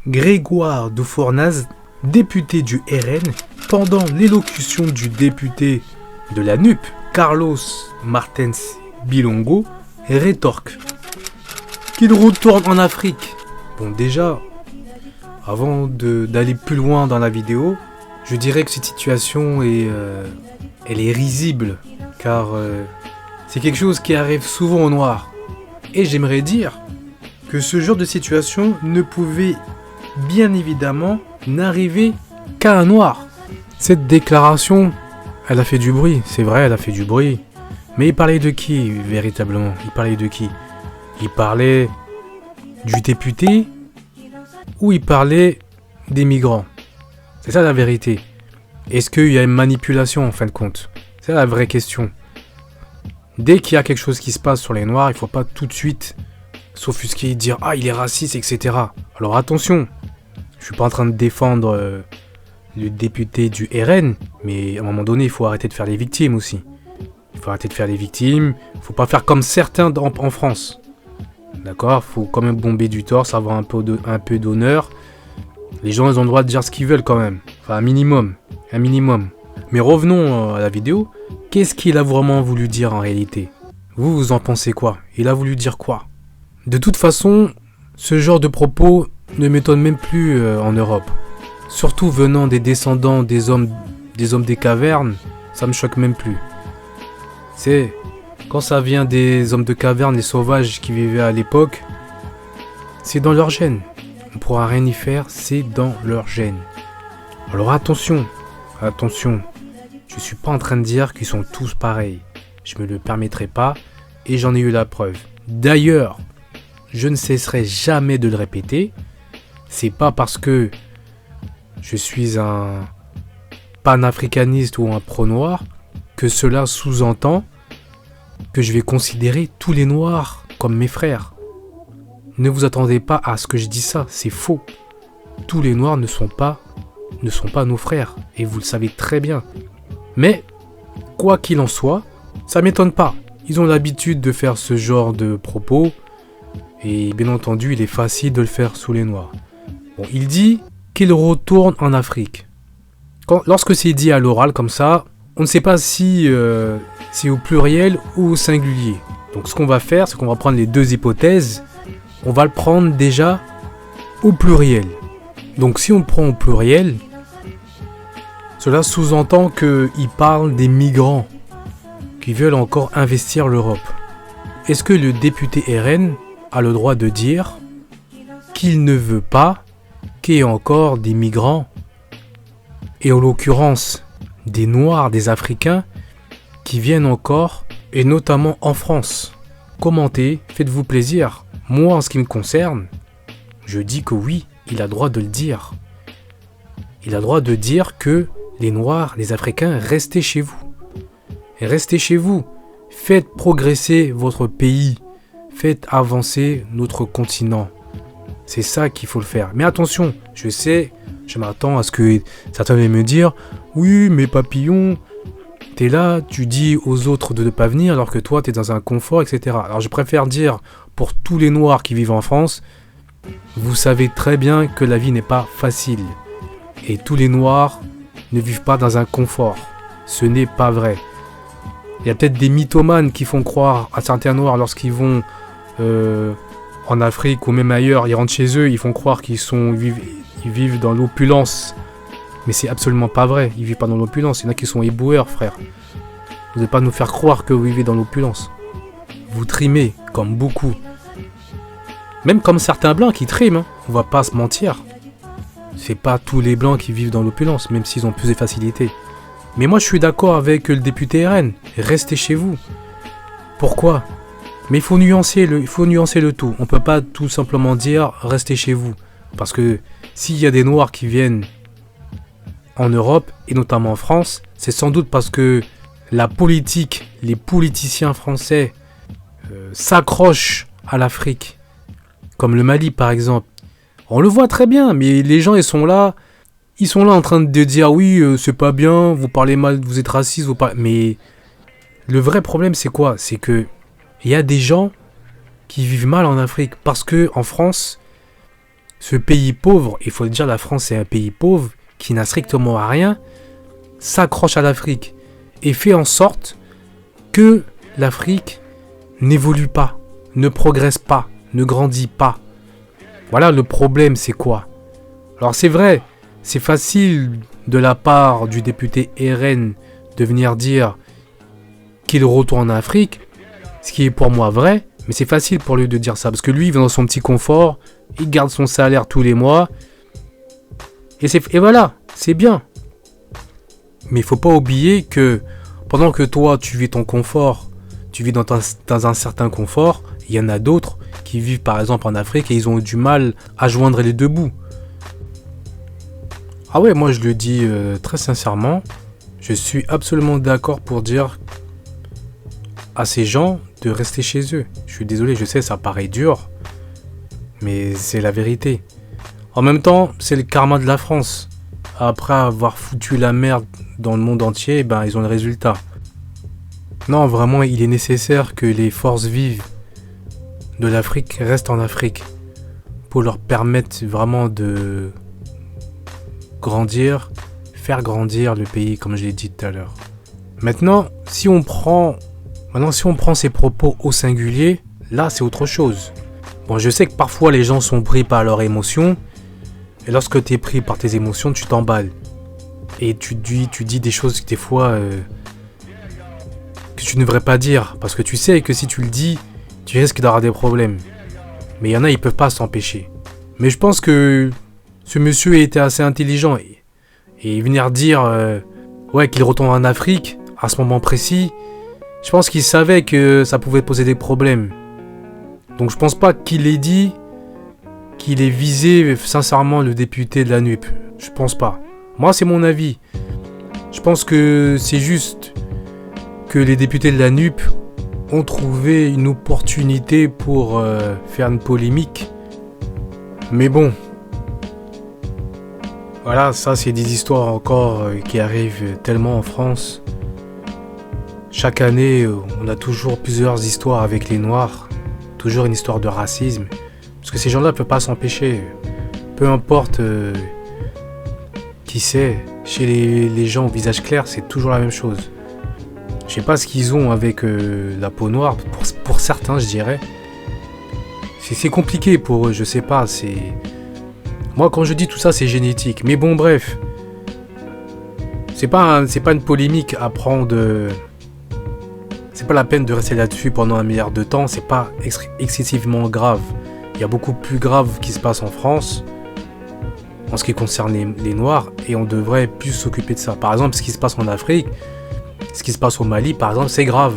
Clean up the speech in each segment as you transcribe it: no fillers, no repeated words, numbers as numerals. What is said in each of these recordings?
Grégoire de Fournaz, député du RN, pendant l'élocution du député de la NUP, Carlos Martens Bilongo, rétorque qu'il retourne en Afrique. Bon, déjà, avant d'aller plus loin dans la vidéo, je dirais que cette situation elle est risible, car c'est quelque chose qui arrive souvent aux Noirs. Et j'aimerais dire que ce genre de situation ne pouvait bien évidemment n'arriver qu'à un Noir. Cette déclaration, elle a fait du bruit, c'est vrai, elle a fait du bruit. Mais il parlait de qui, véritablement? Il parlait de qui? Il parlait du député ou il parlait des migrants? C'est ça la vérité. Est-ce qu'il y a une manipulation en fin de compte? C'est la vraie question. Dès qu'il y a quelque chose qui se passe sur les Noirs, il ne faut pas tout de suite s'offusquer et dire « Ah, il est raciste, etc. » Alors attention, je ne suis pas en train de défendre le député du RN, mais à un moment donné, il faut arrêter de faire les victimes aussi. Il faut arrêter de faire les victimes, il ne faut pas faire comme certains en France. D'accord? Il faut quand même bomber du torse, avoir un peu d'honneur. Les gens, ils ont le droit de dire ce qu'ils veulent quand même. Enfin, un minimum. Mais revenons à la vidéo. Qu'est-ce qu'il a vraiment voulu dire en réalité? Vous en pensez quoi? Il a voulu dire quoi? De toute façon, ce genre de propos ne m'étonne même plus en Europe. Surtout venant des descendants des hommes des cavernes, ça me choque même plus. C'est quand ça vient des hommes de cavernes, les sauvages qui vivaient à l'époque, c'est dans leur gène. On pourra rien y faire, c'est dans leur gène. Alors attention. Je suis pas en train de dire qu'ils sont tous pareils. Je me le permettrai pas et j'en ai eu la preuve. D'ailleurs, je ne cesserai jamais de le répéter. C'est pas parce que je suis un panafricaniste ou un pro-noir que cela sous-entend que je vais considérer tous les noirs comme mes frères. Ne vous attendez pas à ce que je dise ça, c'est faux. Tous les noirs ne sont pas nos frères, et vous le savez très bien. Mais, quoi qu'il en soit, ça m'étonne pas. Ils ont l'habitude de faire ce genre de propos, et bien entendu, il est facile de le faire sous les noirs. Bon, il dit qu'il retourne en Afrique. Lorsque c'est dit à l'oral comme ça, on ne sait pas si c'est au pluriel ou au singulier. Donc ce qu'on va faire, c'est qu'on va prendre les deux hypothèses. On va le prendre déjà au pluriel. Donc si on le prend au pluriel, cela sous-entend qu'il parle des migrants qui veulent encore investir l'Europe. Est-ce que le député RN a le droit de dire qu'il ne veut pas qu'il y ait encore des migrants, et en l'occurrence des Noirs, des Africains, qui viennent encore, et notamment en France? Commentez, faites-vous plaisir. Moi, en ce qui me concerne, je dis que oui, il a le droit de le dire. Il a le droit de dire que les Noirs, les Africains, restez chez vous. Restez chez vous. Faites progresser votre pays. Faites avancer notre continent. C'est ça qu'il faut le faire. Mais attention, je sais, je m'attends à ce que certains viennent me dire « Oui, mais papillon, t'es là, tu dis aux autres de ne pas venir alors que toi, t'es dans un confort, etc. » Alors je préfère dire pour tous les Noirs qui vivent en France, vous savez très bien que la vie n'est pas facile. Et tous les Noirs ne vivent pas dans un confort. Ce n'est pas vrai. Il y a peut-être des mythomanes qui font croire à certains Noirs lorsqu'ils vont en Afrique ou même ailleurs, ils rentrent chez eux, ils font croire qu'ils vivent dans l'opulence. Mais c'est absolument pas vrai. Ils vivent pas dans l'opulence. Il y en a qui sont éboueurs, frère. Vous n'allez pas nous faire croire que vous vivez dans l'opulence. Vous trimez, comme beaucoup. Même comme certains blancs qui triment, hein. On va pas se mentir. C'est pas tous les blancs qui vivent dans l'opulence, même s'ils ont plus de facilité. Mais moi je suis d'accord avec le député RN. Restez chez vous. Pourquoi? Mais il faut nuancer le tout. On peut pas tout simplement dire restez chez vous. Parce que s'il y a des Noirs qui viennent en Europe, et notamment en France, c'est sans doute parce que la politique, les politiciens français s'accrochent à l'Afrique. Comme le Mali par exemple. On le voit très bien, mais les gens ils sont là en train de dire oui, c'est pas bien, vous parlez mal, vous êtes raciste, mais le vrai problème c'est quoi? C'est que il y a des gens qui vivent mal en Afrique parce que en France, ce pays pauvre, il faut le dire, la France est un pays pauvre qui n'a strictement rien, s'accroche à l'Afrique et fait en sorte que l'Afrique n'évolue pas, ne progresse pas, ne grandit pas. Voilà, le problème, c'est quoi? Alors c'est vrai, c'est facile de la part du député RN de venir dire qu'il retourne en Afrique, ce qui est pour moi vrai, mais c'est facile pour lui de dire ça, parce que lui, il va dans son petit confort, il garde son salaire tous les mois, et voilà, c'est bien. Mais il faut pas oublier que pendant que toi, tu vis ton confort, tu vis dans un certain confort, il y en a d'autres qui vivent par exemple en Afrique et ils ont du mal à joindre les deux bouts. Ah ouais, moi je le dis très sincèrement, je suis absolument d'accord pour dire à ces gens de rester chez eux. Je suis désolé, je sais, ça paraît dur, mais c'est la vérité. En même temps, c'est le karma de la France. Après avoir foutu la merde dans le monde entier, ben ils ont le résultat. Non, vraiment, il est nécessaire que les forces vives de l'Afrique restent en Afrique pour leur permettre vraiment de grandir, faire grandir le pays, comme je l'ai dit tout à l'heure. Maintenant, si on prend ces propos au singulier, là, c'est autre chose. Bon, je sais que parfois, les gens sont pris par leurs émotions, et lorsque tu es pris par tes émotions, tu t'emballes. Et tu dis des choses que des fois que tu ne devrais pas dire, parce que tu sais que si tu le dis, tu risques d'avoir des problèmes. Mais il y en a, ils peuvent pas s'empêcher. Mais je pense que ce monsieur était assez intelligent et venir dire qu'il retourne en Afrique à ce moment précis, je pense qu'il savait que ça pouvait poser des problèmes. Donc je pense pas qu'il ait dit qu'il ait visé sincèrement le député de la NUP. Je pense pas. Moi, c'est mon avis. Je pense que c'est juste que les députés de la NUP ont trouvé une opportunité pour faire une polémique. Mais bon. Voilà, ça c'est des histoires encore qui arrivent tellement en France. Chaque année, on a toujours plusieurs histoires avec les Noirs. Toujours une histoire de racisme. Parce que ces gens-là ne peuvent pas s'empêcher. Peu importe qui c'est, chez les gens au visage clair, c'est toujours la même chose. Je sais pas ce qu'ils ont avec la peau noire, pour certains je dirais. C'est compliqué pour eux, je sais pas, c'est... Moi quand je dis tout ça c'est génétique, mais bon bref. C'est pas une polémique à prendre... C'est pas la peine de rester là-dessus pendant 1 milliard de temps, c'est pas excessivement grave. Il y a beaucoup plus grave qui se passe en France, en ce qui concerne les Noirs, et on devrait plus s'occuper de ça. Par exemple, ce qui se passe en Afrique, ce qui se passe au Mali, par exemple, c'est grave.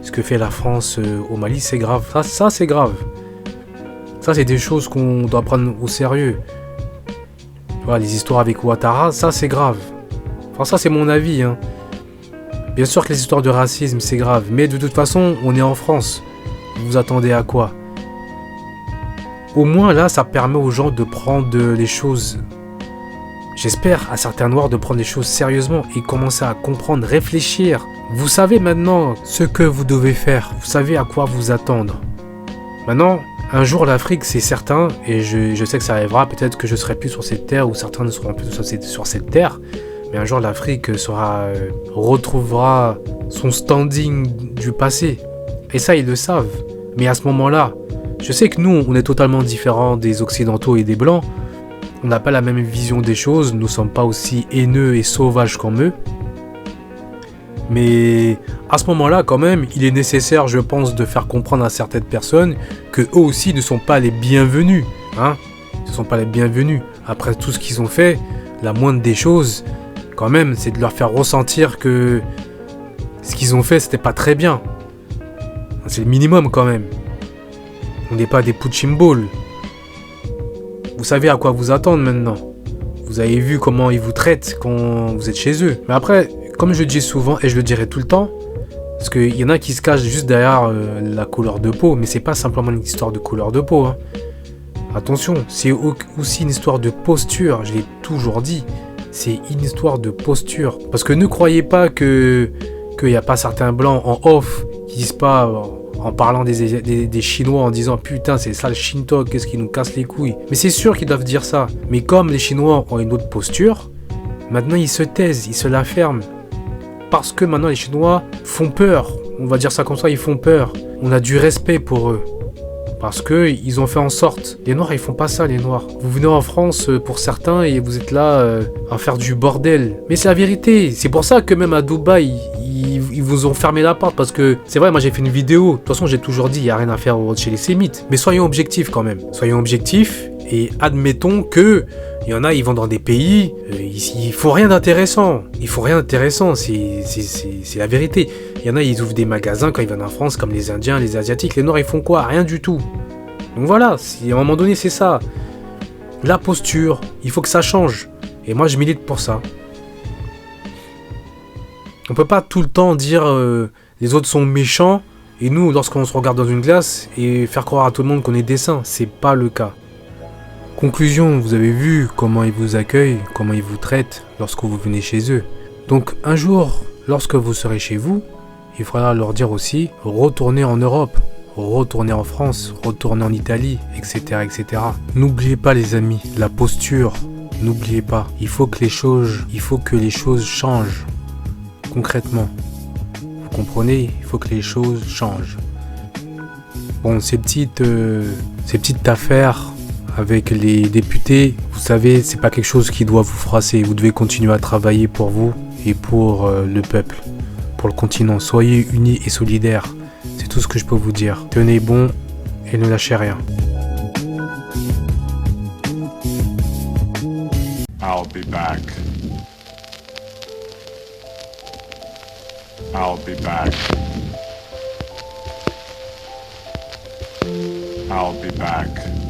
Ce que fait la France au Mali, c'est grave. Ça c'est grave. Ça, c'est des choses qu'on doit prendre au sérieux. Tu vois, les histoires avec Ouattara, ça c'est grave. Enfin, ça c'est mon avis, hein. Bien sûr que les histoires de racisme, c'est grave, mais de toute façon, on est en France. Vous vous attendez à quoi? Au moins, là, ça permet aux gens de prendre les choses... J'espère à certains Noirs de prendre les choses sérieusement et commencer à comprendre, réfléchir. Vous savez maintenant ce que vous devez faire. Vous savez à quoi vous attendre. Maintenant, un jour, l'Afrique, c'est certain, et je sais que ça arrivera. Peut-être que je serai plus sur cette terre, ou certains ne seront plus sur cette terre. Mais un jour, l'Afrique retrouvera son standing du passé. Et ça, ils le savent. Mais à ce moment-là, je sais que nous, on est totalement différents des Occidentaux et des Blancs. On n'a pas la même vision des choses. Nous ne sommes pas aussi haineux et sauvages comme eux. Mais à ce moment-là, quand même, il est nécessaire, je pense, de faire comprendre à certaines personnes que eux aussi ne sont pas les bienvenus. Hein ? Ils ne sont pas les bienvenus. Après tout ce qu'ils ont fait, la moindre des choses... Quand même, c'est de leur faire ressentir que ce qu'ils ont fait, c'était pas très bien. C'est le minimum quand même. On n'est pas des punching balls. Vous savez à quoi vous attendre maintenant. Vous avez vu comment ils vous traitent quand vous êtes chez eux. Mais après, comme je le dis souvent, et je le dirai tout le temps, parce qu'il y en a qui se cachent juste derrière la couleur de peau, mais c'est pas simplement une histoire de couleur de peau. Hein. Attention, c'est aussi une histoire de posture, je l'ai toujours dit. C'est une histoire de posture. Parce que ne croyez pas qu'il n'y a pas certains blancs en off disent pas en parlant des Chinois, en disant putain c'est ça le Shinto, qu'est-ce qui nous casse les couilles. Mais c'est sûr qu'ils doivent dire ça. Mais comme les Chinois ont une autre posture, maintenant ils se taisent, ils se la ferment. Parce que maintenant les Chinois font peur. On va dire ça comme ça, ils font peur. On a du respect pour eux. Parce que ils ont fait en sorte. Les Noirs, ils font pas ça, les Noirs. Vous venez en France pour certains et vous êtes là à faire du bordel. Mais c'est la vérité. C'est pour ça que même à Dubaï, ils vous ont fermé la porte. Parce que c'est vrai, moi j'ai fait une vidéo. De toute façon, j'ai toujours dit, il n'y a rien à faire chez les Sémites. Mais soyons objectifs quand même. Soyons objectifs et admettons que il y en a, ils vont dans des pays, ils font rien d'intéressant. Ils font rien d'intéressant, c'est la vérité. Il y en a, ils ouvrent des magasins quand ils viennent en France, comme les Indiens, les Asiatiques. Les Noirs, ils font quoi? Rien du tout. Donc voilà, à un moment donné, c'est ça. La posture, il faut que ça change. Et moi, je milite pour ça. On peut pas tout le temps dire les autres sont méchants, et nous, lorsqu'on se regarde dans une glace, et faire croire à tout le monde qu'on est des saints. C'est pas le cas. Conclusion, vous avez vu comment ils vous accueillent, comment ils vous traitent lorsque vous venez chez eux. Donc un jour, lorsque vous serez chez vous, il faudra leur dire aussi, retournez en Europe, retournez en France, retournez en Italie, etc. etc. N'oubliez pas les amis, la posture, n'oubliez pas. Il faut que les choses changent, concrètement. Vous comprenez? Il faut que les choses changent. Bon, ces petites affaires avec les députés, vous savez, c'est pas quelque chose qui doit vous froisser. Vous devez continuer à travailler pour vous et pour le peuple, pour le continent. Soyez unis et solidaires. C'est tout ce que je peux vous dire. Tenez bon et ne lâchez rien. I'll be back. I'll be back. I'll be back.